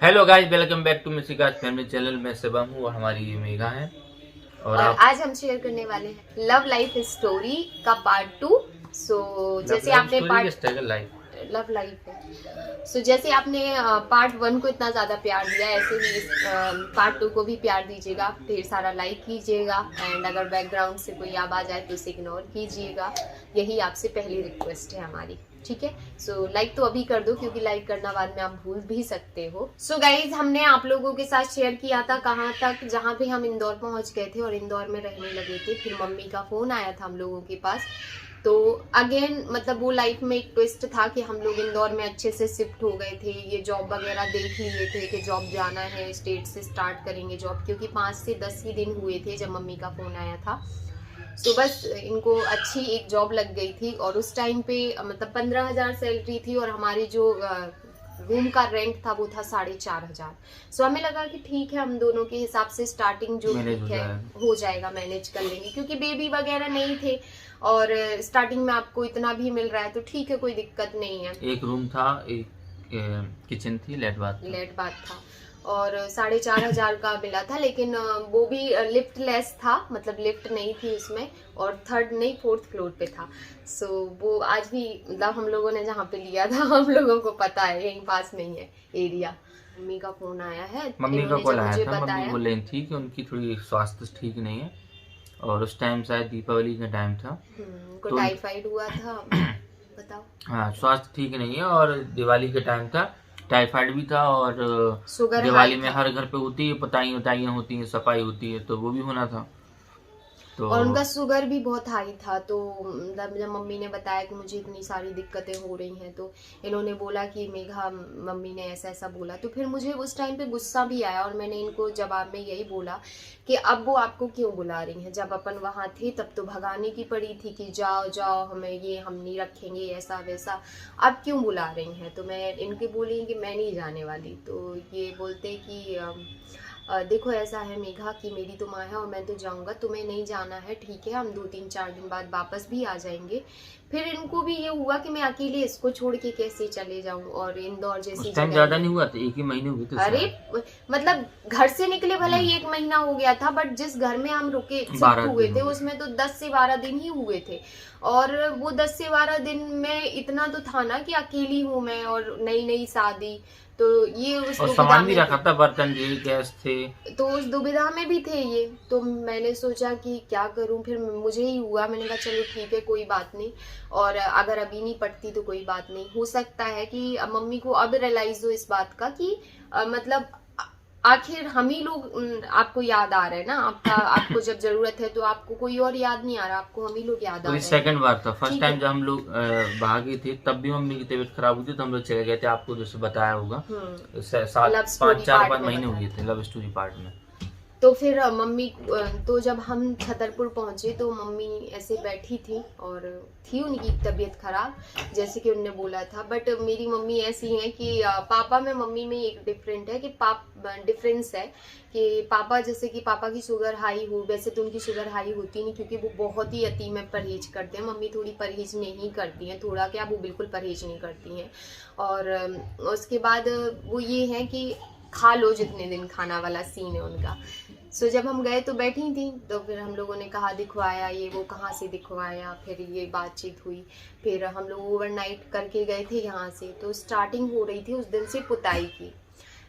Hello guys, welcome back to Misika family channel. मैं शिवम हूँ और हमारी ये मेघा है। और और आप आज हम शेयर करने वाले हैं लव लाइफ स्टोरी का पार्ट 2। लव जैसे लाइफ आपने स्टोरी के स्ट्रगल लाइफ। लव लाइफ है। जैसे आपने पार्ट 1 को इतना ज्यादा प्यार दिया, ऐसे ही इस पार्ट 2 को भी प्यार दीजिएगा, ढेर सारा लाइक कीजिएगा। एंड अगर बैकग्राउंड से कोई आवाज आए तो उसे इग्नोर कीजिएगा। यही आपसे पहली रिक्वेस्ट है हमारी, ठीक है। लाइक तो अभी कर दो, क्योंकि लाइक करना बाद में आप भूल भी सकते हो। गाइज, हमने आप लोगों के साथ शेयर किया था कहाँ तक, जहाँ पे हम इंदौर पहुंच गए थे और इंदौर में रहने लगे थे। फिर मम्मी का फोन आया था हम लोगों के पास। तो अगेन मतलब वो लाइफ में एक ट्विस्ट था कि हम लोग इंदौर में अच्छे से शिफ्ट हो गए थे। ये जॉब वगैरह देख लिए थे कि जॉब जाना है, स्टेट से स्टार्ट करेंगे जॉब, क्योंकि 5 से 10 ही दिन हुए थे जब मम्मी का फोन आया था। बस इनको अच्छी एक जॉब लग गई थी और उस टाइम पे मतलब 15,000 सैलरी थी और हमारी जो रूम का रेंट था वो था 4,500। हमें लगा कि ठीक है, हम दोनों के हिसाब से स्टार्टिंग जो मैनेज हो ठीक है जाएगा। हो जाएगा, मैनेज कर लेंगे, क्योंकि बेबी वगैरह नहीं थे। और स्टार्टिंग में आपको इतना भी मिल रहा है तो ठीक है, कोई दिक्कत नहीं है। एक रूम था, एक किचन थी, लेट बाथ था। लेट बात था। और 4,500 का मिला था, लेकिन वो भी लिफ्ट लेस था, मतलब लिफ्ट नहीं थी उसमें, और थर्ड नहीं, फोर्थ फ्लोर पे था। वो आज भी मतलब हम लोगों ने जहाँ पे लिया था हम लोगों को पता है, यहीं पास में ही है एरिया। मम्मी का फोन आया है, मम्मी का इन्होंने कॉल जब आया मुझे था। मम्मी बताया। बोल रही थी कि उनकी थोड़ी स्वास्थ्य ठीक नहीं है और उस टाइम शायद दीपावली का टाइम था। उनको तो टाइफाइड हुआ था। बताओ। हाँ, स्वास्थ्य ठीक नहीं है और दिवाली के टाइम था, टाइफाइड भी था। और शुगर हाई दिवाली में था। हर घर पे होती है, पताई उताइयाँ होती हैं, सफाई होती है, तो वो भी होना था। तो और उनका शुगर भी बहुत हाई था। तो मतलब जब मम्मी ने बताया कि मुझे इतनी सारी दिक्कतें हो रही हैं, तो इन्होंने बोला कि मेघा, मम्मी ने ऐसा ऐसा बोला। तो फिर मुझे उस टाइम पे गुस्सा भी आया और मैंने इनको जवाब में यही बोला कि अब वो आपको क्यों बुला रही हैं, जब अपन वहाँ थे तब तो भगाने की पड़ी थी कि जाओ जाओ, हमें ये हम नहीं रखेंगे, ऐसा वैसा। अब क्यों बुला रही हैं? तो मैं इनके बोली कि मैं नहीं जाने वाली। तो ये बोलते कि देखो ऐसा है मेघा कि मेरी तो माँ है और मैं तो जाऊंगा, तुम्हें नहीं जाना है, ठीक है, हम 2-3-4 दिन बाद वापस भी आ जाएंगे। फिर इनको भी ये हुआ कि मैं अकेले इसको छोड़ के कैसे चले जाऊं, और इंदौर जैसी उस टाइम जगह ज्यादा में। नहीं हुआ था, एक ही महीने हुए थे अरे, शायद। मतलब घर से निकले भला हम्म, ही 1 महीना हो गया था, बट जिस घर में हम रुके शिफ्ट 12 दिन हुए हो थे गए थे। उसमें तो 10 से 12 दिन ही हुए थे। और वो 10 से 12 दिन में इतना तो था ना कि अकेली हूँ मैं और नई नई शादी। तो ये उस और दुविधा सामान भी में थे। रखा था, बर्तन थे, गैस थे। तो उस दुविधा में भी थे ये। तो मैंने सोचा कि क्या करूं, फिर मुझे ही हुआ, मैंने कहा चलो ठीक है, कोई बात नहीं। और अगर अभी नहीं पटती तो कोई बात नहीं, हो सकता है कि मम्मी को अब रियलाइज हो इस बात का कि मतलब आखिर हम ही लोग आपको याद आ रहे हैं ना। आपको जब जरूरत है तो आपको कोई और याद नहीं आ रहा, आपको हम ही लोग याद और आ ये रहे हैं। सेकंड बार था। फर्स्ट ठीक है। टाइम जब हम लोग भागे थे तब भी मम्मी की तबीयत खराब हुई थी, तो हम लोग चले गए थे, आपको जैसे बताया होगा। लव सात पाँच स्टोरी चार पार्ट पाँच में महीने बताया हुए थे था। लव स्टोरी पार्ट में। तो फिर मम्मी तो जब हम छतरपुर पहुंचे तो मम्मी ऐसे बैठी थी और थी उनकी तबीयत खराब, जैसे कि उनने बोला था। बट मेरी मम्मी ऐसी है कि पापा में मम्मी में एक डिफरेंट है कि डिफरेंस है कि पापा, जैसे कि पापा की शुगर हाई हो, वैसे तो उनकी शुगर हाई होती नहीं, क्योंकि वो बहुत ही अति में परहेज करते हैं। मम्मी थोड़ी परहेज नहीं करती हैं, थोड़ा क्या, वो बिल्कुल परहेज नहीं करती हैं। और उसके बाद वो ये है कि खा लो जितने दिन खाना वाला सीन है उनका। जब हम गए तो बैठी थी, तो फिर हम लोगों ने कहा दिखवाया, ये वो कहाँ से दिखवाया, फिर ये बातचीत हुई। फिर हम लोग ओवरनाइट करके गए थे यहाँ से। तो स्टार्टिंग हो रही थी उस दिन से पुताई की।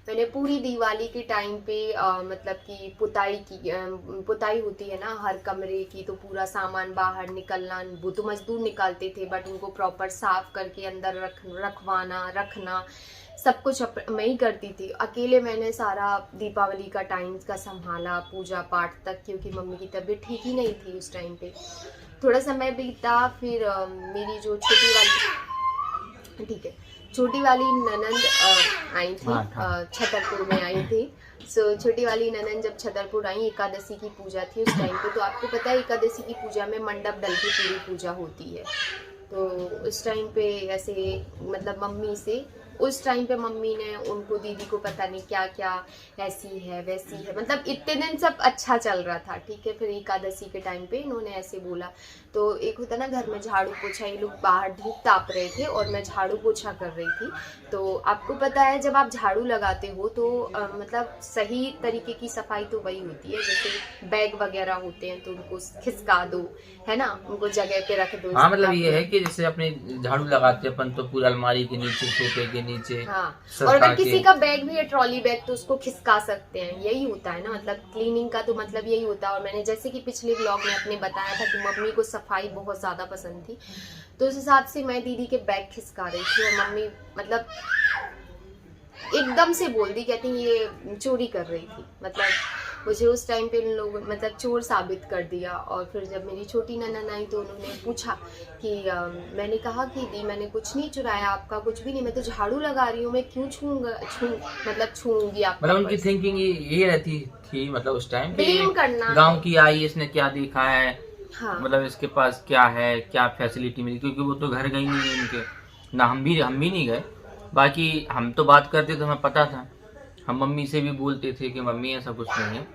मैंने पूरी दिवाली के टाइम पे मतलब कि पुताई होती है ना हर कमरे की, तो पूरा सामान बाहर निकलना, वो तो मजदूर निकालते थे, बट उनको प्रॉपर साफ करके अंदर रखवाना रखना, सब कुछ मैं ही करती थी अकेले। मैंने सारा दीपावली का टाइम का संभाला, पूजा पाठ तक, क्योंकि मम्मी की तबीयत ठीक ही नहीं थी उस टाइम पे। थोड़ा समय बीता, फिर मेरी जो छोटी वाली, ठीक है, छोटी वाली ननंद आई थी, हाँ था। छतरपुर में आई थी। छोटी वाली ननंद जब छतरपुर आई, एकादशी की पूजा थी उस टाइम पे। तो आपको पता है एकादशी की पूजा में मंडप डल की पूरी पूजा होती है। तो उस टाइम पे ऐसे मतलब मम्मी से उस टाइम पे मम्मी ने उनको, दीदी को पता नहीं क्या क्या, ऐसी है वैसी है, मतलब इतने दिन सब अच्छा चल रहा था, ठीक है। फिर एकादशी के टाइम पे इन्होंने ऐसे बोला। तो एक होता ना घर में झाड़ू पोछा, ये लोग बाहर धूप ताप रहे थे और मैं झाड़ू पोछा कर रही थी। तो आपको पता है जब आप झाड़ू लगाते हो तो मतलब सही तरीके की सफाई तो वही होती है, जैसे बैग वगैरह होते हैं तो उनको खिसका दो, है ना, उनको जगह पे रख दो। हाँ, मतलब ये है कि जैसे अपने झाड़ू लगाते अपन तो पूरा अलमारी के नीचे, सोफे के नीचे, हाँ। और अगर किसी का बैग भी है, ट्रॉली बैग, तो उसको खिसका सकते हैं, यही होता है ना, मतलब क्लीनिंग का तो मतलब यही होता है। और मैंने जैसे कि पिछले ब्लॉग में अपने बताया था कि मम्मी को सफाई बहुत ज्यादा पसंद थी, तो उस हिसाब से मैं दीदी के बैग खिसका रही थी और मम्मी मतलब एकदम से बोल दी, कहती ये चोरी कर रही थी। मतलब मुझे उस टाइम पे उन लोगों मतलब चोर साबित कर दिया। और फिर जब मेरी छोटी ननद आई तो उन्होंने पूछा कि मैंने कहा कि दी मैंने कुछ नहीं चुराया, आपका कुछ भी नहीं, मैं तो झाड़ू लगा रही हूँ, मैं क्यों छूंगी आपका। मतलब उनकी थिंकिंग ये रहती थी, मतलब उस टाइम ब्लेम करना, गांव की आई, इसने क्या देखा है, हाँ। मतलब इसके पास क्या है, क्या फैसिलिटी मिली, क्योंकि वो तो घर गई नहीं उनके ना, हम भी नहीं गए। बाकी हम तो बात करते तो हमें पता था, हम मम्मी से भी बोलते थे कि मम्मी ऐसा कुछ नहीं है।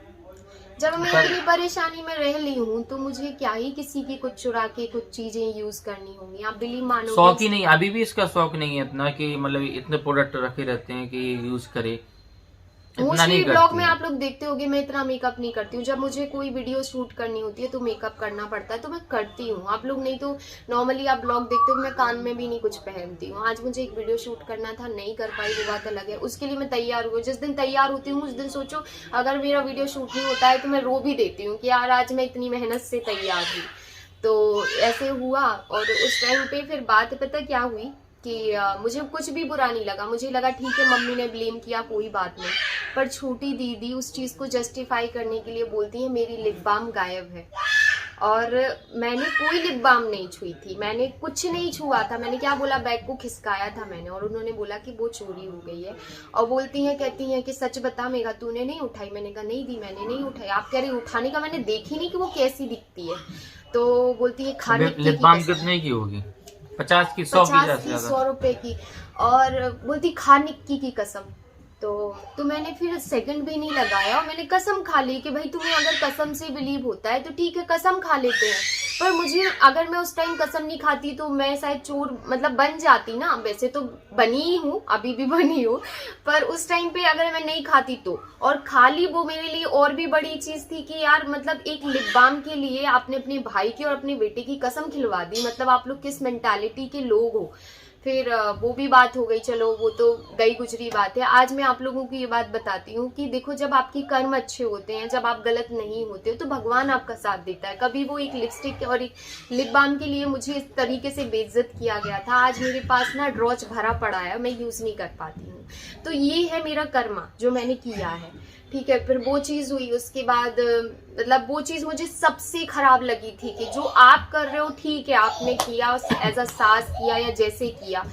जब मैं इतनी परेशानी में रह ली हूँ तो मुझे क्या ही किसी की कुछ चुरा के कुछ चीजें यूज करनी होंगी। आप बिलीव मानो, शौक ही नहीं, अभी भी इसका शौक नहीं है इतना कि मतलब इतने प्रोडक्ट रखे रहते हैं कि यूज करे। मोस्टली ब्लॉग में आप लोग देखते होंगे मैं इतना मेकअप नहीं करती हूँ। जब मुझे कोई वीडियो शूट करनी होती है तो मेकअप करना पड़ता है तो मैं करती हूँ। आप लोग नहीं तो नॉर्मली आप ब्लॉग देखते हो, मैं कान में भी नहीं कुछ पहनती हूँ। आज मुझे एक वीडियो शूट करना था, नहीं कर पाई, वो बात अलग है। उसके लिए मैं तैयार हुई, जिस दिन तैयार होती हूँ उस दिन सोचो अगर मेरा वीडियो शूट नहीं होता है तो मैं रो भी देती हूँ कि यार आज मैं इतनी मेहनत से तैयार हुई। तो ऐसे हुआ। और उस टाइम पे फिर बात पता क्या हुई कि मुझे कुछ भी बुरा नहीं लगा, मुझे लगा ठीक है मम्मी ने ब्लेम किया, कोई बात नहीं। पर छोटी दीदी उस चीज को जस्टिफाई करने के लिए बोलती है मेरी लिप बाम गायब है। और मैंने कोई लिप बाम नहीं छुई थी, मैंने कुछ नहीं छुआ था। मैंने क्या बोला, बैग को खिसकाया था मैंने, और उन्होंने बोला कि वो चोरी हो गई है। और बोलती हैं, कहती हैं कि सच बता मेघा तूने नहीं उठाई। मैंने कहा नहीं दी मैंने नहीं उठाई। आप कह रही उठाने का, मैंने देखी नहीं कि वो कैसी दिखती है। तो बोलती है खाने की लिप बाम कितने की होगी? 50 की, 100 की, 100 रुपए की। और बोलती खा निक्की की कसम। तो मैंने फिर सेकंड भी नहीं लगाया और मैंने कसम खा ली कि भाई तुम्हें अगर कसम से बिलीव होता है तो ठीक है, कसम खा लेते हैं। पर मुझे अगर मैं उस टाइम कसम नहीं खाती तो मैं शायद चोर मतलब बन जाती ना। वैसे तो बनी ही हूँ, अभी भी बनी हूँ, पर उस टाइम पे अगर मैं नहीं खाती तो। और खाली वो मेरे लिए और भी बड़ी चीज थी कि यार मतलब एक लिप बाम के लिए आपने अपने भाई की और अपने बेटे की कसम खिलवा दी। मतलब आप लोग किस मेंटालिटी के लोग हो। फिर वो भी बात हो गई, चलो वो तो गई गुजरी बात है। आज मैं आप लोगों को ये बात बताती हूँ कि देखो जब आपके कर्म अच्छे होते हैं, जब आप गलत नहीं होते हो तो भगवान आपका साथ देता है। कभी वो एक लिपस्टिक और एक लिप बाम के लिए मुझे इस तरीके से बेइज्जत किया गया था, आज मेरे पास ना ड्रॉच भरा पड़ा है, मैं यूज नहीं कर पाती हूँ। तो ये है मेरा कर्मा जो मैंने किया है, ठीक है। फिर वो चीज हुई, उसके बाद मतलब वो चीज मुझे सबसे खराब लगी थी कि जो आप कर रहे हो ठीक है, आपने किया एज अ सास किया या जैसे किया,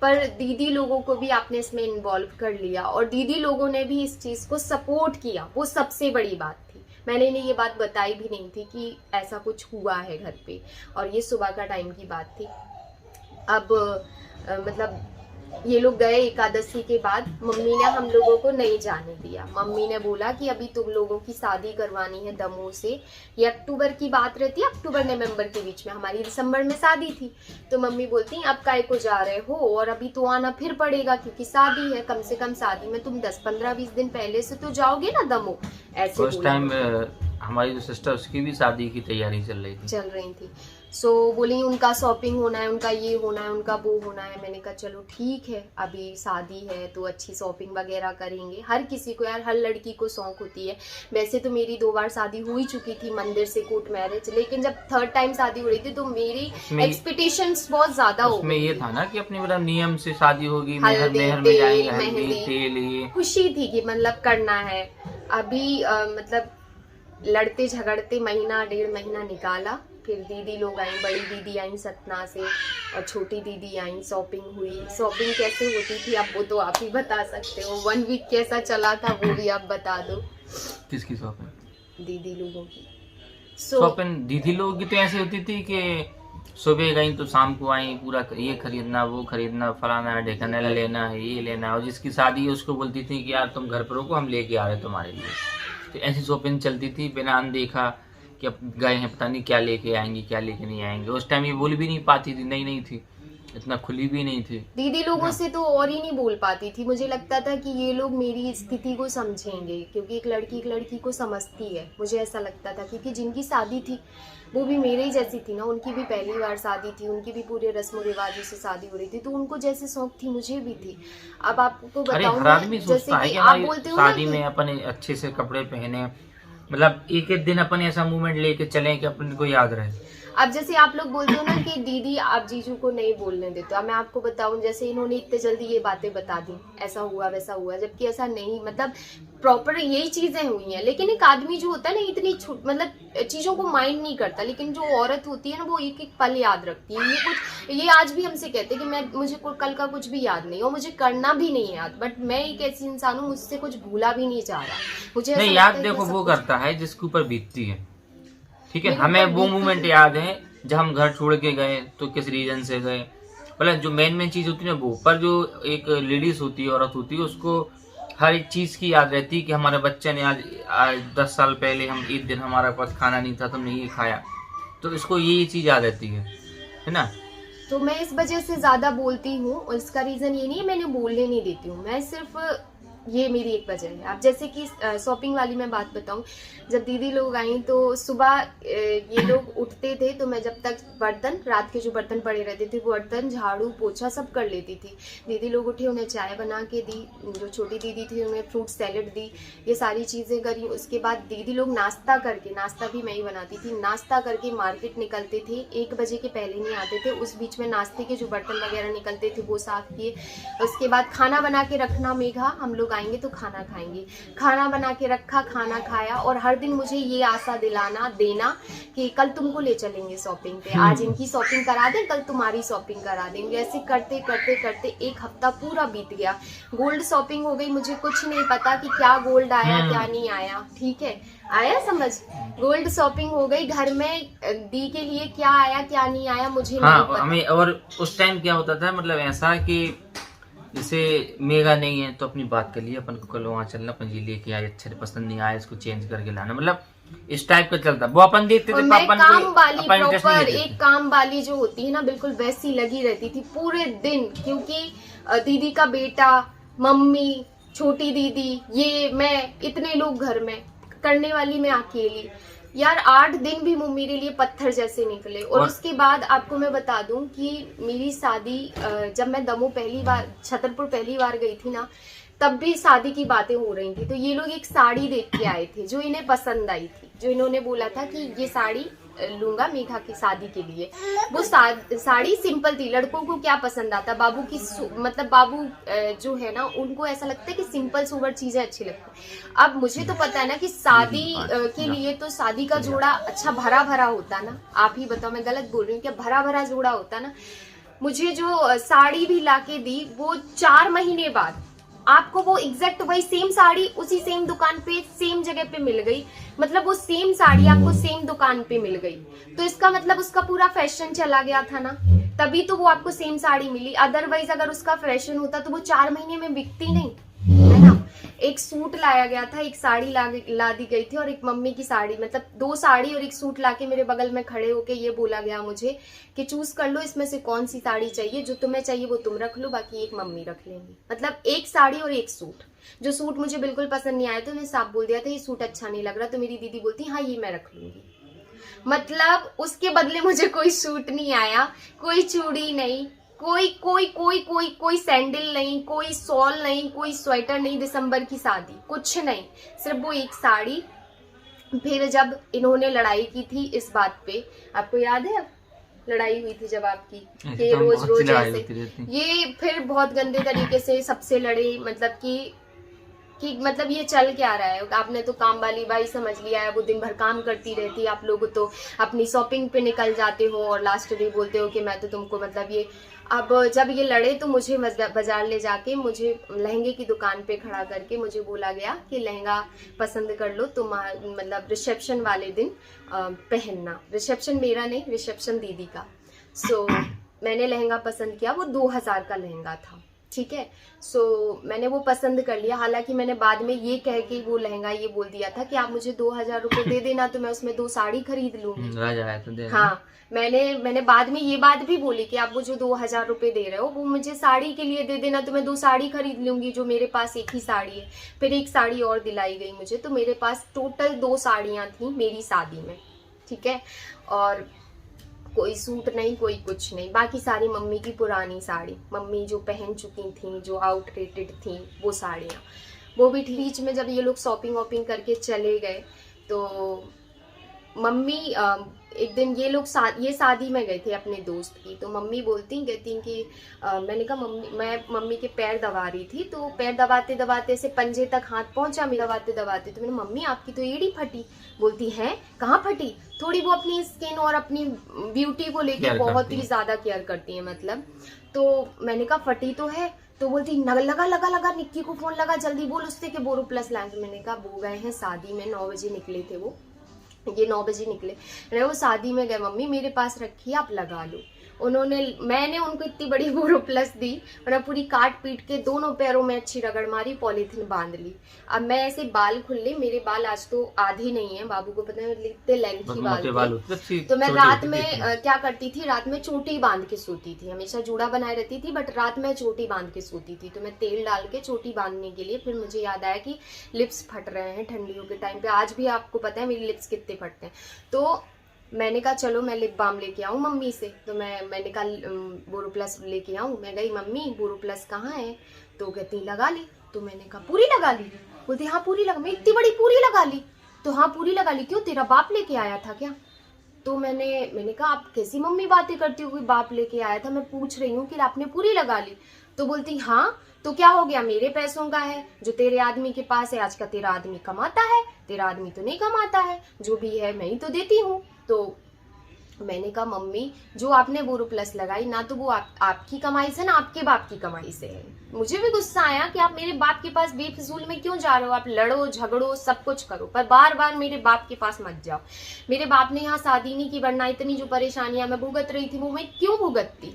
पर दीदी लोगों को भी आपने इसमें इन्वॉल्व कर लिया और दीदी लोगों ने भी इस चीज को सपोर्ट किया। वो सबसे बड़ी बात थी। मैंने इन्हें ये बात बताई भी नहीं थी कि ऐसा कुछ हुआ है घर पे, और ये सुबह का टाइम की बात थी। अब मतलब ये लोग गए एकादशी के बाद, मम्मी ने हम लोगों को नहीं जाने दिया। मम्मी ने बोला कि अभी तुम लोगों की शादी करवानी है दमोह से। ये अक्टूबर की बात रहती है, अक्टूबर नवंबर के बीच में, हमारी दिसंबर में शादी थी। तो मम्मी बोलती अब काय को जा रहे हो, और अभी तो आना फिर पड़ेगा क्योंकि शादी है। कम से कम शादी में तुम 10-15-20 दिन पहले से तो जाओगे ना दमोह। ऐसे उस टाइम हमारी जो सिस्टर, उसकी भी शादी की तैयारी चल रही थी। सो बोली उनका शॉपिंग होना है, उनका ये होना है, उनका वो होना है। मैंने कहा चलो ठीक है, अभी शादी है तो अच्छी शॉपिंग वगैरह करेंगे। हर किसी को यार, हर लड़की को शौक होती है। वैसे तो मेरी 2 बार शादी हो ही चुकी थी मंदिर से, कोर्ट मैरिज, लेकिन जब थर्ड टाइम शादी हो रही थी तो मेरी एक्सपेक्टेशंस बहुत ज्यादा हो गई। ये था ना कि अपने मतलब नियम से शादी होगी, मेहर में जाएंगे, हल्दी तेल, ये खुशी थी कि मतलब करना है। अभी मतलब लड़ते झगड़ते महीना 1.5 महीना निकाला। फिर दीदी लोग आई, बड़ी दीदी आई सतना से और छोटी दीदी आई, शॉपिंग हुई। शॉपिंग कैसे होती थी अब वो तो आप ही बता सकते हो। 1 वीक कैसा चला था वो भी आप बता दो। किसकी शॉपिंग? दीदी लोगों की शॉपिंग। दीदी लोगों की तो ऐसे होती थी कि सुबह गई तो शाम को आई, पूरा ये खरीदना, वो खरीदना, फलाना ढेकाना लेना है, ये लेना है। और जिसकी शादी है उसको बोलती थी कि यार तुम घर पर रुको, हम लेके आ रहे हैं तुम्हारे लिए। तो ऐसी शॉपिंग चलती थी बिना अनदेखा कि अब गए हैं, पता नहीं क्या लेके आएंगे क्या लेके नहीं आएंगे। उस टाइम ये बोल भी नहीं पाती थी, नई नई थी, इतना खुली भी नहीं थी। दीदी लोगों से तो और ही नहीं बोल पाती थी। मुझे लगता था कि ये लोग मेरी स्थिति को समझेंगे, क्योंकि एक लड़की को समझती है, मुझे ऐसा लगता था। क्योंकि जिनकी शादी थी वो भी मेरे ही जैसी थी ना, उनकी भी पहली बार शादी थी, उनकी भी पूरे रस्म रिवाजों से शादी हो रही थी, तो उनको जैसे शौक थी मुझे भी थी। अब आपको अरे बताऊं, हर आदमी जैसे सोचता है कि कि आप हमारी बोलते हो ना शादी में अपन अच्छे से कपड़े पहने, मतलब एक एक दिन अपन ऐसा मूवमेंट लेके चलें कि अपन को याद रहे। अब जैसे आप लोग बोलते हो ना कि दीदी आप जीजू को नहीं बोलने देते, अब मैं आपको बताऊं, जैसे इन्होंने इतने जल्दी ये बातें बता दी, ऐसा हुआ वैसा हुआ, जबकि ऐसा नहीं, मतलब प्रॉपर यही चीजें हुई हैं। लेकिन एक आदमी जो होता है ना, इतनी मतलब चीजों को माइंड नहीं करता, लेकिन जो औरत होती है ना, वो एक एक पल याद रखती है। ये आज भी हमसे कहते हैं कि मुझे कल का कुछ भी याद नहीं, और मुझे करना भी नहीं याद, बट मैं एक ऐसी इंसान हूँ, मुझसे कुछ भूला भी नहीं जा रहा। मुझे नहीं याद, देखो वो करता है जिसके ऊपर बीतती है, ठीक है। हमें वो मोमेंट याद है जब हम घर छोड़ के गए तो किस रीजन से गए, मतलब जो मेन चीज होती है वो। पर जो एक लेडीज होती है, औरत होती है, उसको हर एक चीज की याद रहती है कि हमारे बच्चे ने आज 10 साल पहले हम एक दिन हमारा पास खाना नहीं था, तुमने ये खाया, तो इसको ये चीज याद रहती है ना। तो मैं इस वजह से ज्यादा बोलती हूँ, और इसका रीजन ये नहीं है मैंने बोलने नहीं देती हूँ, मैं सिर्फ ये मेरी एक वजह है। अब जैसे कि शॉपिंग वाली मैं बात बताऊं, जब दीदी लोग आई तो सुबह ये लोग उठते थे, तो मैं जब तक बर्तन, रात के जो बर्तन पड़े रहते थे, वो बर्तन झाड़ू पोछा सब कर लेती थी। दीदी लोग उठे, उन्हें चाय बना के दी, जो छोटी दीदी थी उन्हें फ्रूट सैलेड दी, ये सारी चीज़ें करी। उसके बाद दीदी लोग नाश्ता करके, नाश्ता भी मैं ही बनाती थी, नाश्ता करके मार्केट निकलते थे। 1 बजे के पहले नहीं आते थे, उस बीच में नाश्ते के जो बर्तन वगैरह निकलते थे वो साफ किए। उसके बाद खाना बना के रखना, मेघा हम लोग आएंगे तो खाना खाएंगे, खाना बना के रखा, खाना खाया। और हर दिन मुझे ये आशा देना कि कल तुमको ले चलेंगे शॉपिंग पे, आज इनकी शॉपिंग करा दें, कल तुम्हारी शॉपिंग करा देंगे। ऐसे करते करते करते 1 हफ्ता पूरा बीत गया। गोल्ड शॉपिंग हो गई, मुझे कुछ नहीं पता कि क्या गोल्ड आया क्या नहीं आया, ठीक है, आया समझ। गोल्ड शॉपिंग हो गई, घर में दी के लिए क्या आया क्या नहीं आया मुझे नहीं पता। हमें, और उस टाइम क्या होता था, मतलब ऐसा कि जैसे मेगा नहीं है तो अपनी बात कर लिए, अपन को कल वहाँ चलना, अपन ये लेके आए, अच्छा पसंद नहीं आया, इसको चेंज करके लाना, मतलब इस टाइप का चलता। वो अपन देखते थे, मैं काम वाली प्रॉपर प्रॉपर एक काम वाली जो होती है ना, बिल्कुल वैसी लगी रहती थी पूरे दिन। क्योंकि दीदी का बेटा, मम्मी, छोटी दीदी, ये मैं, इतने लोग घर में, करने वाली मैं अकेली। यार 8 दिन भी मेरे लिए पत्थर जैसे निकले। और उसके बाद आपको मैं बता दूं कि मेरी शादी, जब मैं दमोह पहली बार, छतरपुर पहली बार गई थी ना, तब भी शादी की बातें हो रही थी। तो ये लोग एक साड़ी देख के आए थे जो इन्हें पसंद आई थी, जो इन्होंने बोला था कि ये साड़ी लूंगा मेघा की शादी के लिए। वो साड़ी सिंपल थी, लड़कों को क्या पसंद आता, बाबू की, मतलब बाबू जो है ना, उनको ऐसा लगता है कि सिंपल सोबर चीजें अच्छी लगती। अब मुझे तो पता है ना कि शादी के लिए तो शादी का जोड़ा अच्छा भरा भरा होता ना, आप ही बताओ मैं गलत बोल रही हूँ क्या, भरा भरा जोड़ा होता ना। मुझे जो साड़ी भी लाके दी वो 4 महीने बाद आपको वो एग्जैक्ट वही सेम साड़ी उसी सेम दुकान पे सेम जगह पे मिल गई। मतलब वो सेम साड़ी आपको सेम दुकान पे मिल गई, तो इसका मतलब उसका पूरा फैशन चला गया था ना, तभी तो वो आपको सेम साड़ी मिली। अदरवाइज अगर उसका फैशन होता तो वो 4 महीने में बिकती नहीं, है ना। एक सूट लाया गया था, एक साड़ी ला दी गई थी, और एक मम्मी की साड़ी, मतलब 2 साड़ी और एक सूट लाके मेरे बगल में खड़े होके ये बोला गया मुझे कि चूज कर लो इसमें से कौन सी साड़ी चाहिए, जो तुम्हें चाहिए वो तुम रख लो, बाकी एक मम्मी रख लेंगी। मतलब एक साड़ी और एक सूट। जो सूट मुझे बिल्कुल पसंद नहीं आया तो मैं साफ बोल दिया था ये सूट अच्छा नहीं लग रहा, तो मेरी दीदी बोलती हाँ ये मैं रख लूंगी। मतलब उसके बदले मुझे कोई सूट नहीं आया, कोई चूड़ी नहीं, कोई सैंडल नहीं, कोई सॉल नहीं, कोई स्वेटर नहीं, दिसंबर की शादी कुछ नहीं, सिर्फ वो एक साड़ी। फिर जब इन्होंने लड़ाई की थी इस बात पे, आपको याद है अब लड़ाई हुई थी जब आपकी कि रोज रोज ऐसे, ये फिर बहुत गंदे तरीके से सबसे लड़े। मतलब कि मतलब ये चल क्या रहा है, आपने तो काम वाली बाई समझ लिया है, वो दिन भर काम करती रहती है, आप लोग तो अपनी शॉपिंग पे निकल जाते हो और लास्ट डे बोलते हो कि मैं तो तुमको, मतलब ये। अब जब ये लड़े तो मुझे बाजार ले जाके, मुझे लहंगे की दुकान पे खड़ा करके मुझे बोला गया कि लहंगा पसंद कर लो, तुम मतलब रिसेप्शन वाले दिन पहनना। रिसेप्शन मेरा नहीं, रिसेप्शन दीदी का। सो मैंने लहंगा पसंद किया, वो 2000 का लहंगा था, ठीक है। सो मैंने वो पसंद कर लिया। हालांकि मैंने बाद में ये कह के वो लहंगा ये बोल दिया था कि आप मुझे 2000 रुपए दे देना तो मैं उसमें 2 साड़ी खरीद लूंगी। राजा है तो दे। हाँ, मैंने बाद में ये बात भी बोली कि आप मुझे 2000 रुपए दे रहे हो, वो मुझे साड़ी के लिए दे देना तो मैं 2 साड़ी खरीद लूंगी, जो मेरे पास एक ही साड़ी है। फिर एक साड़ी और दिलाई गई मुझे, तो मेरे पास टोटल 2 साड़ियां थी मेरी शादी में, ठीक है। और कोई सूट नहीं, कोई कुछ नहीं, बाकी सारी मम्मी की पुरानी साड़ी, मम्मी जो पहन चुकी थी, जो आउटडेटेड थी वो साड़ियाँ। वो भी बीच में जब ये लोग शॉपिंग वॉपिंग करके चले गए तो मम्मी एक दिन ये लोग ये शादी में गए थे अपने दोस्त की, तो मम्मी कहती कि मैंने कहा मैं मम्मी के पैर दबा रही थी, तो पैर दबाते दबाते से पंजे तक हाथ पहुंचा, मैं दबाते दबाते तो मैंने मम्मी आपकी तो एड़ी फटी। बोलती है कहाँ फटी? थोड़ी वो अपनी स्किन और अपनी ब्यूटी को लेके बहुत ही ज्यादा केयर करती है मतलब। तो मैंने कहा फटी तो है, तो बोलती लगा निक्की को फोन लगा, जल्दी बोल उससे कि बोरो प्लस लाए। तो मैंने कहा वो गए हैं शादी में, 9 बजे निकले थे वो, ये 9 बजे निकले। मैंने वो शादी में गए, मम्मी मेरे पास रखी आप लगा लो। मैंने उनको इतनी बड़ी बोरो प्लस दी, और पूरी काट पीट के दोनों पैरों में अच्छी रगड़ मारी, पॉलीथिन बांध ली। अब मैं ऐसे बाल खुले, मेरे बाल आज तो आधे नहीं है, बाबू को पता है इतने लेंथी बाल थे। तो मैं रात में क्या करती थी, रात में चोटी बांध के सोती थी, हमेशा जूड़ा बनाए रहती थी, बट रात में चोटी बांध के सोती थी। तो मैं तेल डाल के चोटी बांधने के लिए, फिर मुझे याद आया कि लिप्स फट रहे हैं ठंडियों के टाइम पे, आज भी आपको पता है मेरी लिप्स कितने फटते हैं। तो मैंने कहा चलो मैं लिप बाम लेके आऊँ मम्मी से, तो मैंने कहा बोरो प्लस लेके आऊँ। मैं गई, मम्मी बोरो प्लस कहाँ है? तो कहती लगा ली। तो मैंने कहा पूरी लगा ली? बोलती हाँ पूरी लगा। मैं इतनी बड़ी पूरी लगा ली? तो हाँ पूरी लगा ली। क्यों, तेरा बाप लेके आया था क्या? तो मैंने कहा आप कैसी मम्मी बातें करती हो, कोई बाप लेके आया था? मैं पूछ रही हूँ कि आपने पूरी लगा ली। तो बोलती हाँ तो क्या हो गया, मेरे पैसों का है, जो तेरे आदमी के पास है। आज का तेरा आदमी कमाता है, तेरा आदमी तो नहीं कमाता है, जो भी है मैं ही तो देती हूँ। तो मैंने कहा मम्मी जो आपने बोरो प्लस लगाई ना, तो वो आपकी कमाई से ना आपके बाप की कमाई से है। मुझे भी गुस्सा आया कि आप मेरे बाप के पास बेफिजूल में क्यों जा रहे हो, आप लड़ो झगड़ो सब कुछ करो, पर बार बार मेरे बाप के पास मत जाओ। मेरे बाप ने यहाँ शादी नहीं की, वरना इतनी जो परेशानियां मैं भुगत रही थी वो मैं क्यों भुगतती।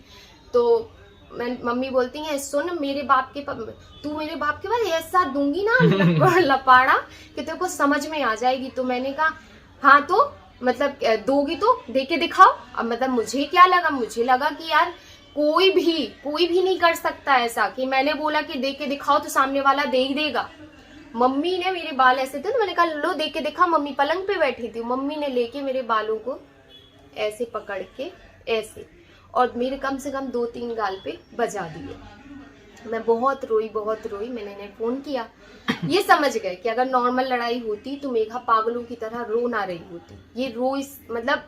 तो मम्मी बोलती है सुन, तू मेरे बाप के पास ऐसा दूंगी ना लपाड़ा कि तेरे को समझ में आ जाएगी। तो मैंने कहा हाँ तो मतलब दोगी तो दे के दिखाओ। अब मतलब मुझे क्या लगा, मुझे लगा कि यार कोई भी नहीं कर सकता ऐसा कि मैंने बोला कि दे के दिखाओ तो सामने वाला दे ही देगा। मम्मी ने मेरे बाल ऐसे थे तो मैंने कहा लो दे के दिखा। मम्मी पलंग पे बैठी थी, मम्मी ने लेके मेरे बालों को ऐसे पकड़ के ऐसे, और मेरे कम से कम 2-3 गाल पे बजा दिए। मैं बहुत रोई। मैंने इन्हें फोन किया, ये समझ गए कि अगर नॉर्मल लड़ाई होती तो मेघा पागलों की तरह रो ना रही होती। ये मतलब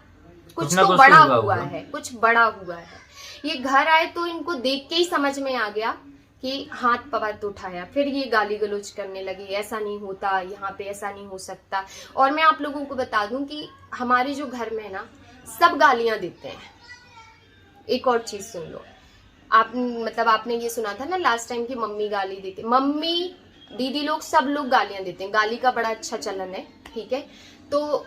कुछ तो बड़ा हुआ है, कुछ बड़ा हुआ है। ये घर आए तो इनको देख के ही समझ में आ गया कि हाथ पवत उठाया। फिर ये गाली गलौज करने लगे, ऐसा नहीं होता, यहाँ पे ऐसा नहीं हो सकता। और मैं आप लोगों को बता दूं कि हमारे जो घर में ना सब गालियां देते हैं। एक और चीज सुन लो, आपने ये सुना था ना लास्ट टाइम की मम्मी गाली देती, मम्मी दीदी लोग सब लोग गालियां देते हैं, गाली का बड़ा अच्छा चलन है, ठीक है। तो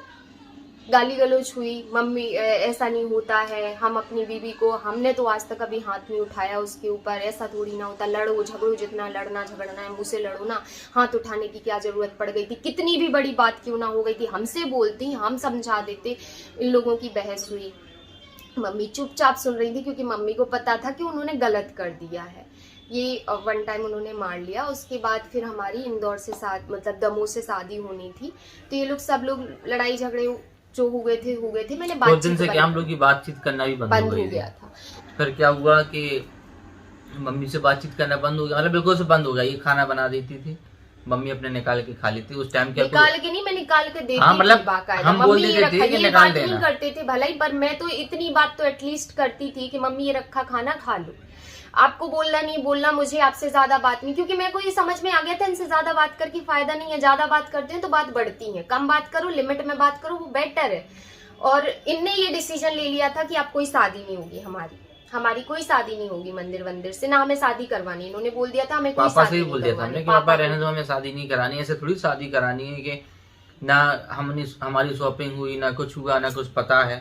गाली गलौज हुई, मम्मी ऐसा नहीं होता है, हम अपनी बीवी को, हमने तो आज तक कभी हाथ नहीं उठाया उसके ऊपर, ऐसा थोड़ी ना होता, लड़ो झगड़ो, जितना लड़ना झगड़ना है मुझसे लड़ो ना, हाथ उठाने की क्या जरूरत पड़ गई थी, कितनी भी बड़ी बात क्यों ना हो गई थी, हमसे बोलती, हम समझा देते। इन लोगों की बहस हुई, मम्मी चुपचाप सुन रही थी क्योंकि मम्मी को पता था कि उन्होंने गलत कर दिया है। ये वन टाइम उन्होंने मार लिया। उसके बाद फिर हमारी इंदौर से मतलब दमोह से शादी होनी थी, तो ये लोग सब लोग लड़ाई झगड़े जो हुए थे। मैंने बातचीत से क्या हम लोग की बातचीत करना भी बंद हो गया था। फिर क्या हुआ कि मम्मी से बातचीत करना बंद हो गया, मतलब बिल्कुल से बंद हो गया। ये खाना बना देती थी, मम्मी अपने निकाल के खा लेती। उस टाइम क्या निकाल के नहीं, मैं निकाल के देती हाँ, मतलब हम बोल देते थे कि निकाल देना। नहीं करते थे भलाई, पर मैं तो इतनी बात तो एटलीस्ट करती थी कि मम्मी ये रखा खाना खा लो। आपको बोलना नहीं बोलना, मुझे आपसे ज्यादा बात नहीं, क्योंकि मेरे को ये समझ में आ गया था इनसे ज्यादा बात करके फायदा नहीं है। ज्यादा बात करते हैं तो बात बढ़ती है, कम बात करो, लिमिट में बात करो, वो बेटर है। और इनने ये डिसीजन ले लिया था कि अब कोई शादी नहीं होगी, हमारी कोई शादी नहीं होगी मंदिर से, ना हमें शादी करवानी। इन्होंने बोल दिया था हमें कोई पापा से ही बोल दिया था हमने कि पापा रहने दो, हमें शादी नहीं करानी। ऐसे थोड़ी शादी करानी है कि ना हमारी शॉपिंग हुई, ना कुछ हुआ, ना कुछ पता है,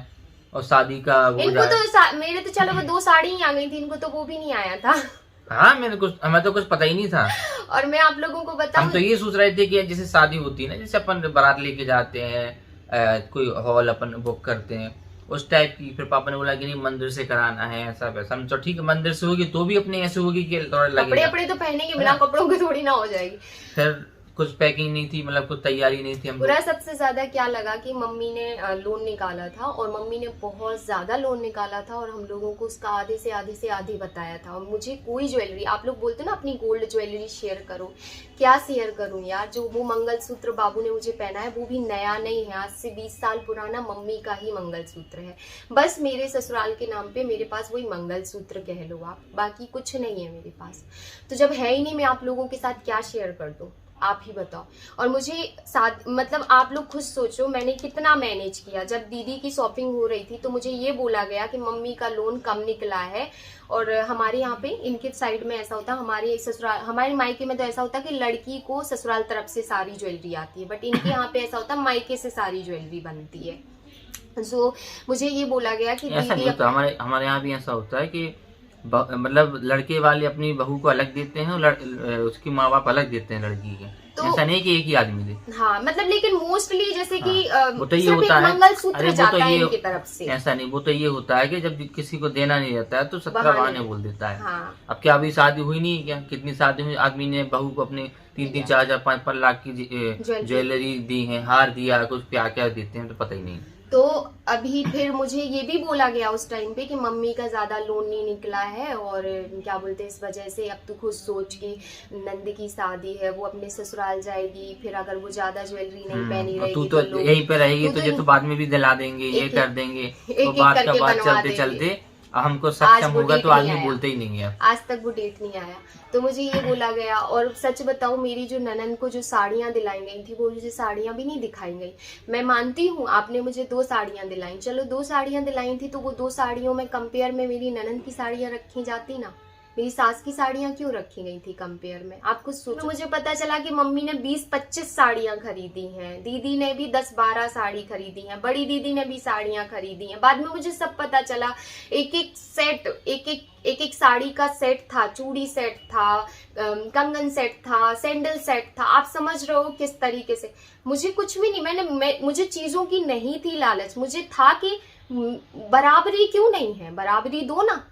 और शादी का वो इनको तो मेरे तो चलो वो 2 साड़ी ही आ गई थी, इनको तो वो भी नहीं आया था। हाँ, हमें तो कुछ पता ही नहीं था। और मैं आप लोगों को बताऊं, हम तो ये सोच रहे थे कि जैसे शादी होती है ना, जैसे अपन बारात लेके जाते हैं, कोई हॉल अपन बुक करते हैं उस टाइप की। फिर पापा ने बोला कि नहीं मंदिर से कराना है, ऐसा वैसा। हम तो ठीक है, मंदिर से होगी तो भी अपने ऐसे होगी कि थोड़ा कपड़े लगेगा। तो पहनेंगे, बिना कपड़ों के थोड़ी ना हो जाएगी। फिर कुछ पैकिंग नहीं थी, मतलब कुछ तैयारी नहीं थी। हम पूरा सबसे ज्यादा क्या लगा कि मम्मी ने लोन निकाला था, और मम्मी ने बहुत ज्यादा लोन निकाला था, और हम लोगों को उसका आधे से आधे बताया था। और मुझे कोई ज्वेलरी, आप लोग बोलते ना अपनी गोल्ड ज्वेलरी शेयर करो, क्या शेयर करूं यार। जो वो मंगलसूत्र बाबू ने मुझे पहना है वो भी नया नहीं है, आज से 20 साल पुराना मम्मी का ही मंगलसूत्र है। बस मेरे ससुराल के नाम पे मेरे पास वही मंगलसूत्र कह लो आप, बाकी कुछ नहीं है मेरे पास। तो जब है ही नहीं, मैं आप लोगों के साथ क्या शेयर कर दूं, आप ही बताओ। और मुझे साथ मतलब आप लोग खुद सोचो मैंने कितना मैनेज किया। जब दीदी की शॉपिंग हो रही थी तो मुझे ये बोला गया कि मम्मी का लोन कम निकला है, और हमारे यहाँ पे इनके साइड में ऐसा होता है, हमारे ससुराल हमारे मायके में तो ऐसा होता है कि लड़की को ससुराल तरफ से सारी ज्वेलरी आती है, बट इनके यहाँ पे ऐसा होता है मायके से सारी ज्वेलरी बनती है। सो मुझे ये बोला गया कि ऐसा नहीं होता, हमारे यहाँ भी ऐसा होता है कि मतलब लड़के वाले अपनी बहू को अलग देते हैं और उसकी माँ बाप अलग देते हैं लड़की के। तो ऐसा नहीं कि एक ही आदमी दे। हाँ मतलब, लेकिन मोस्टली जैसे कि वो तो ये सिर्फ होता एक है, मंगलसूत्र जाता है इनकी तरफ से। ऐसा नहीं, वो तो ये होता है कि जब किसी को देना नहीं रहता है तो 17 बहाने बोल देता है। हाँ। अब क्या अभी शादी हुई नहीं है क्या, कितनी शादी हुई, आदमी ने बहू को अपने 3-3, 4-4, 5-5 लाख की ज्वेलरी दी है, हार दिया, कुछ क्या क्या देते हैं तो पता ही नहीं। तो अभी फिर मुझे ये भी बोला गया उस टाइम पे कि मम्मी का ज्यादा लोन नहीं निकला है, और क्या बोलते हैं इस वजह से अब तू खुद सोच कि नंद की शादी है, वो अपने ससुराल जाएगी, फिर अगर वो ज्यादा ज्वेलरी नहीं पहनी रहेगी तू तो यहीं पे रहेगी, तुझे तो बाद में भी दिला देंगे, ये कर देंगे, तो बात का बात चलते चलते हमको सक्षम होगा तो आदमी बोलते ही नहीं है। आज तक वो डेट नहीं आया। तो मुझे ये बोला गया, और सच बताऊं मेरी जो ननन को जो साड़ियां दिलाई गई थी वो मुझे साड़ियां भी नहीं दिखाई गई। मैं मानती हूँ आपने मुझे 2 साड़ियां दिलाई, चलो 2 साड़ियां दिलाई थी, तो वो 2 साड़ियों में कंपेयर में मेरी ननन की साड़ियां रखी जाती ना, मेरी सास की साड़ियां क्यों रखी गई थी कंपेयर में, आप कुछ सोचो। मुझे पता चला कि मम्मी ने 20-25 साड़ियां खरीदी हैं, दीदी ने भी 10-12 साड़ी खरीदी हैं, बड़ी दीदी ने भी साड़ियां खरीदी हैं। बाद में मुझे सब पता चला, एक एक सेट, एक साड़ी का सेट था, चूड़ी सेट था, कंगन सेट था, सैंडल सेट था। आप समझ रहे हो किस तरीके से। मुझे कुछ भी नहीं, मुझे चीजों की नहीं थी लालच, मुझे था कि बराबरी क्यों नहीं है, बराबरी दो ना।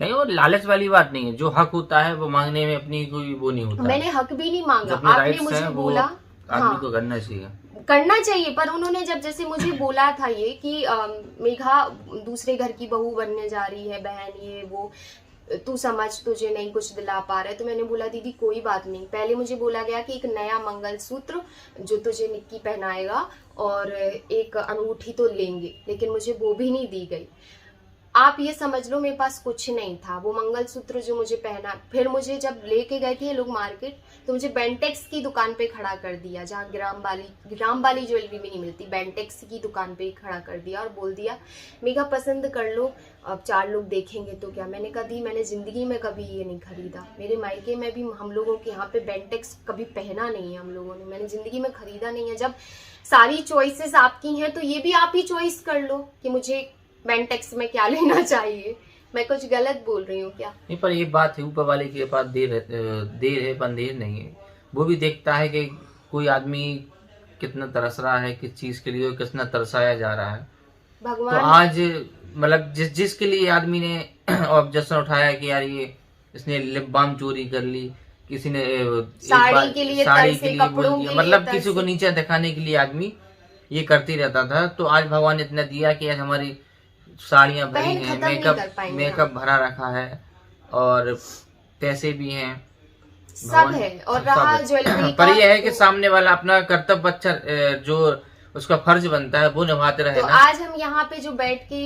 नहीं, वो लालच वाली बात नहीं है, जो हक होता है वो मांगने में अपनी कोई वो नहीं होता। मैंने हक भी नहीं मांगा, आपने मुझे बोला आदमी को करना चाहिए, पर उन्होंने जब जैसे मुझे बोला था ये कि मेघा दूसरे घर की बहू बनने जा रही है, बहन ये वो, तू समझ तुझे नहीं कुछ दिला पा रहा है। तो मैंने बोला दीदी कोई बात नहीं, पहले मुझे बोला गया कि एक नया मंगलसूत्र जो तुझे निक्की पहनाएगा और एक अंगूठी तो लेंगे, लेकिन मुझे वो भी नहीं दी गई। आप ये समझ लो मेरे पास कुछ नहीं था, वो मंगलसूत्र जो मुझे पहना। फिर मुझे जब लेके गए थे ये लोग मार्केट, तो मुझे बेंटेक्स की दुकान पे खड़ा कर दिया, जहाँ ग्राम वाली ज्वेलरी भी नहीं मिलती, बेंटेक्स की दुकान पे खड़ा कर दिया और बोल दिया मेघा पसंद कर लो, अब 4 लोग देखेंगे तो क्या। मैंने कहा दी मैंने जिंदगी में कभी ये नहीं खरीदा, मेरे मायके में भी हम लोगों के यहाँ पे बेंटेक्स कभी पहना नहीं है हम लोगों ने, मैंने जिंदगी में खरीदा नहीं है। जब सारी चॉइसेस आपकी हैं तो ये भी आप ही चॉइस कर लो कि मुझे बेंटेक्स में क्या लेना चाहिए। मैं कुछ गलत बोल रही हूँ क्या? नहीं, पर ये बात है ऊपर वाले के पास देर है बंदेर नहीं है, वो भी देखता है कि कोई आदमी कितना तरस रहा है किस चीज के लिए, कितना तरसाया जा रहा है भगवान। तो आज मतलब जिसके लिए आदमी ने ऑब्जेक्शन उठाया कि यार ये इसने लिप बाम चोरी कर ली, किसी ने साड़ी के लिए बोल दिया, मतलब किसी को नीचे दिखाने के लिए आदमी ये करते रहता था। तो आज भगवान ने इतना दिया कि आज हमारी साड़ियां भरी हैं, मेकअप भरा रखा है और पैसे भी हैं, सब है। और रहा ज्वेलरी पर यह है कि सामने वाला अपना कर्तव्य अच्छा जो उसका फर्ज बनता है वो निभाते रहे। तो आज हम यहाँ पे जो बैठ के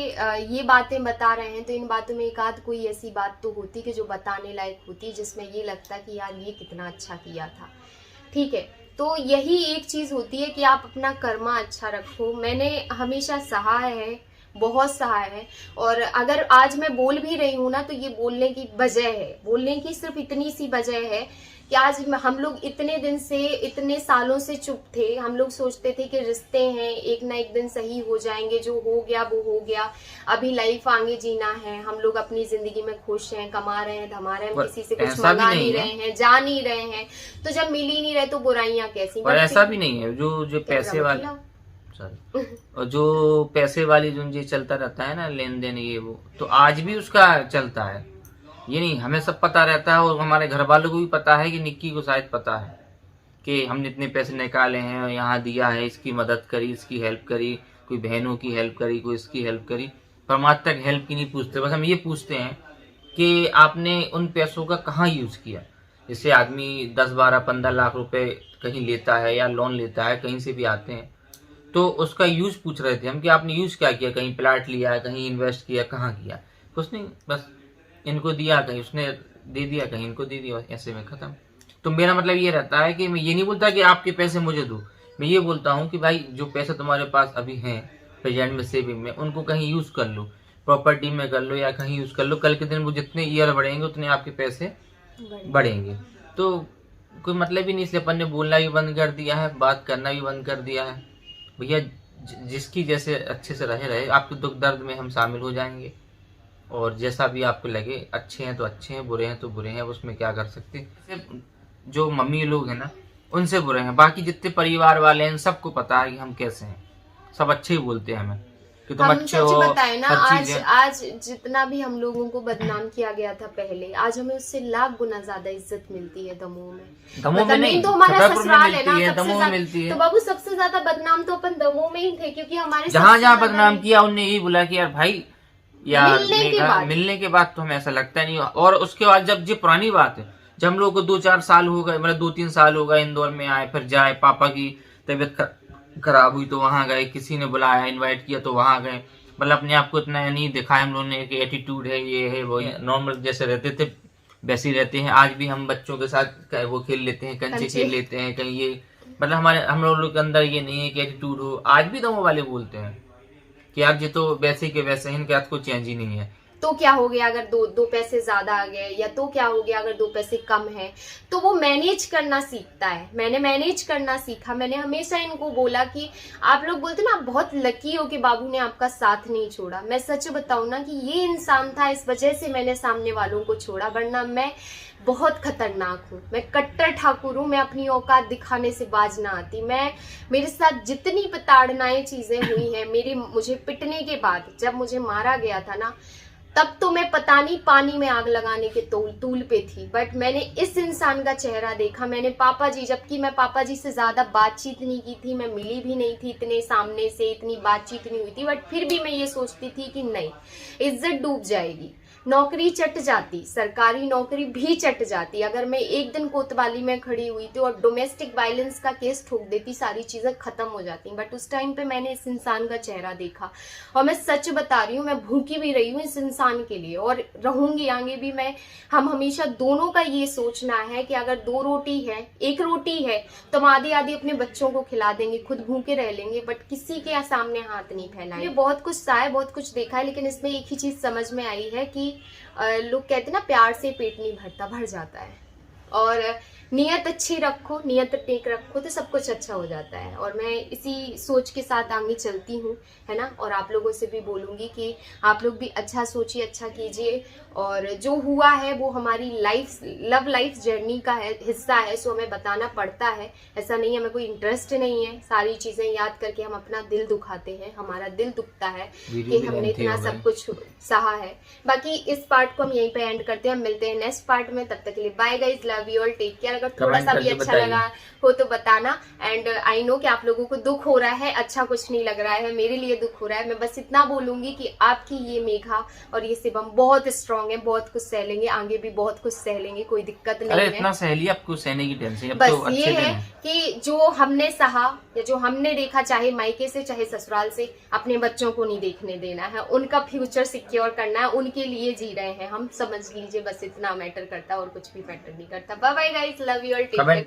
ये बातें बता रहे हैं, तो इन बातों में एक आध कोई ऐसी बात तो होती कि जो बताने लायक होती, जिसमें ये लगता कि यार ये कितना अच्छा किया था। ठीक है, तो यही एक चीज होती है कि आप अपना कर्मा अच्छा रखो। मैंने हमेशा सहा है, बहुत सहा है, और अगर आज मैं बोल भी रही हूँ ना तो ये बोलने की वजह है, बोलने की सिर्फ इतनी सी वजह है कि आज हम लोग इतने दिन से, इतने सालों से चुप थे। हम लोग सोचते थे कि रिश्ते हैं, एक ना एक दिन सही हो जाएंगे, जो हो गया वो हो गया, अभी लाइफ आगे जीना है, हम लोग अपनी जिंदगी में खुश हैं, कमा रहे हैं, धमा रहे हैं, किसी से कुछ मंगा नहीं रहे हैं, जा नहीं रहे हैं, तो जब मिल ही नहीं रहे तो बुराइयां कैसी। और ऐसा भी नहीं है, जो पैसे वाले, और जो पैसे वाली जो ये चलता रहता है ना, लेन देन ये वो, तो आज भी उसका चलता है। ये नहीं, हमें सब पता रहता है, और हमारे घर वालों को भी पता है कि निक्की को शायद पता है कि हमने इतने पैसे निकाले हैं, यहाँ दिया है, इसकी मदद करी, इसकी हेल्प करी, कोई बहनों की हेल्प करी, कोई इसकी हेल्प करी, पर हम आज तक हेल्प की नहीं पूछते। बस हम ये पूछते हैं कि आपने उन पैसों का कहाँ यूज किया। जैसे आदमी 10, 12, 15 लाख रुपए कहीं लेता है या लोन लेता है, कहीं से भी आते हैं, तो उसका यूज पूछ रहे थे हम कि आपने यूज क्या किया, कहीं प्लाट लिया, कहीं इन्वेस्ट किया, कहाँ किया। कुछ नहीं, बस इनको दिया, कहीं उसने दे दिया, कहीं इनको दे दिया, ऐसे में खत्म। तो मेरा मतलब ये रहता है कि मैं ये नहीं बोलता कि आपके पैसे मुझे दो, मैं ये बोलता हूँ कि भाई जो पैसे तुम्हारे पास अभी हैं प्रेजेंट में, सेविंग में, उनको कहीं यूज कर लो, प्रॉपर्टी में कर लो या कहीं यूज कर लो। कल के दिन वो जितने ईयर बढ़ेंगे उतने आपके पैसे बढ़ेंगे। तो कोई मतलब ही नहीं, इसलिए अपन ने बोलना भी बंद कर दिया है, बात करना भी बंद कर दिया है। भैया जिसकी जैसे अच्छे से रहे, आपके दुख दर्द में हम शामिल हो जाएंगे, और जैसा भी आपको लगे, अच्छे हैं तो अच्छे हैं, बुरे हैं तो बुरे हैं, उसमें क्या कर सकते। सिर्फ जो मम्मी लोग हैं ना, उनसे बुरे हैं, बाकी जितने परिवार वाले हैं सबको पता है कि हम कैसे हैं, सब अच्छे ही बोलते हैं हमें कि तुम अच्छे हो। बताए ना, आज जितना भी हम लोगों को बदनाम किया गया था पहले, आज हमें उससे लाख गुना ज्यादा इज्जत मिलती है दमोह में। दमोह में नहीं, तो हमारा ससुराल है ना, दमोह में मिलती है। तो बाबू सबसे ज्यादा बदनाम तो अपन दमोह में ही थे, क्योंकि हमारे जहाँ बदनाम किया उनने यही बोला कि यार भाई, यार मिलने के बाद तो हमें ऐसा लगता नहीं। और उसके बाद जब ये पुरानी बात है, जब हम लोग को 2-4 साल हो गए, मतलब 2-3 साल हो गए इंदौर में आए, फिर जाए, पापा की तबीयत खराब हुई तो वहां गए, किसी ने बुलाया, इनवाइट किया तो वहां गए, मतलब अपने आप को इतना नहीं दिखाया हम लोगों ने कि एटीट्यूड है, ये है वो, नॉर्मल जैसे रहते थे वैसे ही रहते हैं। आज भी हम बच्चों के साथ वो खेल लेते हैं, कंचे खेल लेते हैं, कहीं ये, मतलब हम लोगों के अंदर ये नहीं है कि एटीट्यूड हो। आज भी दमोह वाले बोलते हैं कि यार ये तो वैसे के वैसे हैं, इनके हाथ को चेंज ही नहीं है। तो क्या हो गया अगर दो पैसे ज्यादा आ गए, या तो क्या हो गया अगर 2 पैसे कम है, तो वो मैनेज करना सीखता है। मैंने मैनेज करना सीखा। मैंने हमेशा इनको बोला कि आप लोग बोलते ना आप बहुत लकी हो कि बाबू ने आपका साथ नहीं छोड़ा। मैं सच बताऊं ना कि ये इंसान था, इस वजह से मैंने सामने वालों को छोड़ा, वरना मैं बहुत खतरनाक हूँ, मैं कट्टर ठाकुर हूँ, मैं अपनी औकात दिखाने से बाज ना आती। मेरे साथ जितनी प्रताड़नाएं चीजें हुई हैं, मुझे पिटने के बाद जब मुझे मारा गया था ना, तब तो मैं पता नहीं पानी में आग लगाने के तूल पे थी, बट मैंने इस इंसान का चेहरा देखा। मैंने पापा जी, जबकि मैं पापा जी से ज्यादा बातचीत नहीं की थी, मैं मिली भी नहीं थी, इतने सामने से इतनी बातचीत नहीं हुई थी, बट फिर भी मैं ये सोचती थी कि नहीं, इज्जत डूब जाएगी, नौकरी चट जाती, सरकारी नौकरी भी चट जाती अगर मैं एक दिन कोतवाली में खड़ी हुई थी और डोमेस्टिक वायलेंस का केस ठोक देती, सारी चीजें खत्म हो जाती। बट उस टाइम पे मैंने इस इंसान का चेहरा देखा, और मैं सच बता रही हूँ, मैं भूखी भी रही हूँ इस इंसान के लिए, और रहूंगी आगे भी। हम हमेशा दोनों का ये सोचना है कि अगर 2 रोटी है, 1 रोटी है, तो हम आधी आधी अपने बच्चों को खिला देंगे, खुद भूखे रह लेंगे, बट किसी के सामने हाथ नहीं फैलाएंगे। बहुत कुछ सहा है, बहुत कुछ देखा है, लेकिन इसमें एक ही चीज समझ में आई है कि लोग कहते हैं ना, प्यार से पेट नहीं भरता, भर जाता है। और नियत अच्छी रखो, नियत टेक रखो, तो सब कुछ अच्छा हो जाता है। और मैं इसी सोच के साथ आगे चलती हूँ, है ना। और आप लोगों से भी बोलूंगी कि आप लोग भी अच्छा सोचिए, अच्छा कीजिए। और जो हुआ है वो हमारी लव लाइफ जर्नी का हिस्सा है, सो हमें बताना पड़ता है। ऐसा नहीं है, हमें कोई इंटरेस्ट नहीं है, सारी चीजें याद करके हम अपना दिल दुखाते हैं, हमारा दिल दुखता है कि हमने इतना सब कुछ सहा है। बाकी इस पार्ट को हम यहीं पे एंड करते हैं, हम मिलते हैं नेक्स्ट पार्ट में। तब तक के लिए bye guys, love you all, take care. अगर थोड़ा सा भी अच्छा लगा हो तो बताना। एंड आई नो कि आप लोगों को दुख हो रहा है, अच्छा कुछ नहीं लग रहा है, मेरे लिए दुख हो रहा है। मैं बस इतना बोलूंगी कि आपकी ये मेघा और ये शिवम बहुत स्ट्रांग है, बहुत कुछ सह लेंगे, आगे भी बहुत कुछ सह लेंगे, कोई दिक्कत नहीं है। इतना सह लिया, आपको सहने की टेंशन बस तो ये है कि जो हमने सहा या जो हमने देखा, चाहे मायके से चाहे ससुराल से, अपने बच्चों को नहीं देखने देना है, उनका फ्यूचर सिक्योर करना है, उनके लिए जी रहे हैं हम, समझ लीजिए। बस इतना मैटर करता है और कुछ भी मैटर नहीं करता। Bye bye guys, love you all, take care.